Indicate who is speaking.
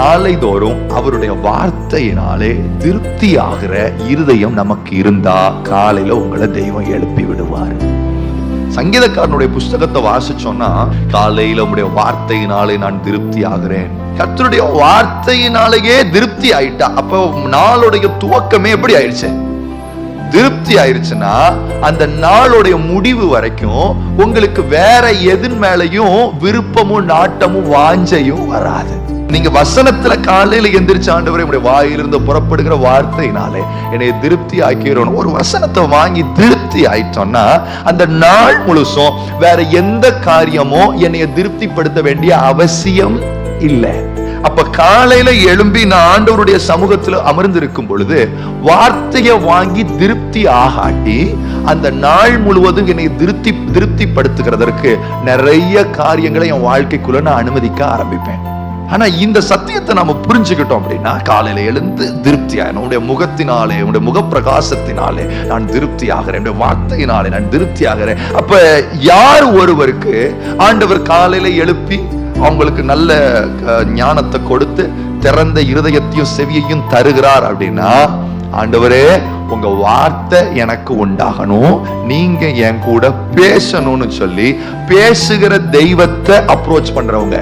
Speaker 1: காலை தோறும் அவருடைய வார்த்தையினாலே திருப்தி ஆகிற இருதயம் நமக்கு இருந்தா காலையில உங்களை தெய்வம் எழுப்பி விடுவார். சங்கீதக்காரனுடைய புஸ்தகத்தை வாசிச்சோம்னா, காலையில உடைய வார்த்தையினாலே நான் திருப்தி ஆகிறேன். கர்த்தருடைய வார்த்தையினாலேயே திருப்தி ஆயிட்டா, அப்ப நாளுடைய துவக்கமே எப்படி ஆயிடுச்சு? திருப்தி ஆயிருச்சுன்னா அந்த நாளுடைய முடிவு வரைக்கும் உங்களுக்கு வேற எதன் மேலையும் விருப்பமும் நாட்டமும் வாஞ்சையும் வராது. நீங்க வசனத்துல காலையில எந்திரிச்சு, ஆண்டவரே உடைய வாயிலிருந்து புறப்படுகிற வார்த்தையினாலே என்னை திருப்தி ஆக்கிறோம், ஒரு வசனத்தை வாங்கி திருப்தி ஆயிட்டோம்னா அந்த நாள் முழுசும் வேற எந்த காரியமோ என்னைய திருப்திப்படுத்த வேண்டிய அவசியம் இல்லை. அப்ப காலையில எழும்பி நான் ஆண்டவருடைய சமூகத்துல அமர்ந்திருக்கும் பொழுது வார்த்தையை வாங்கி திருப்தி ஆகாட்டி அந்த நாள் முழுவதும் என்னை திருப்திப்படுத்துகிறதற்கு நிறைய காரியங்களை என் வாழ்க்கைக்குள்ள நான் அனுமதிக்க ஆரம்பிப்பேன். ஆனா இந்த சத்தியத்தை நாம புரிஞ்சுக்கிட்டோம் அப்படின்னா, காலையில எழுந்து திருப்தியா என்னுடைய முகத்தினாலே, என்னுடைய முகப்பிரகாசத்தினாலே நான் திருப்தி ஆகிறேன், என்னுடைய வார்த்தையினாலே நான் திருப்தி ஆகிறேன். அப்ப யார் ஒருவருக்கு ஆண்டவர் காலையில எழுப்பி அவங்களுக்கு நல்ல ஞானத்தை கொடுத்து திறந்த இருதயத்தையும் செவியையும் தருகிறார் அப்படின்னா, ஆண்டவரே உங்க வார்த்தை எனக்கு உண்டாகணும், நீங்க என் கூட பேசணும்னு சொல்லி பேசுகிற தெய்வத்தை அப்ரோச் பண்றவங்க.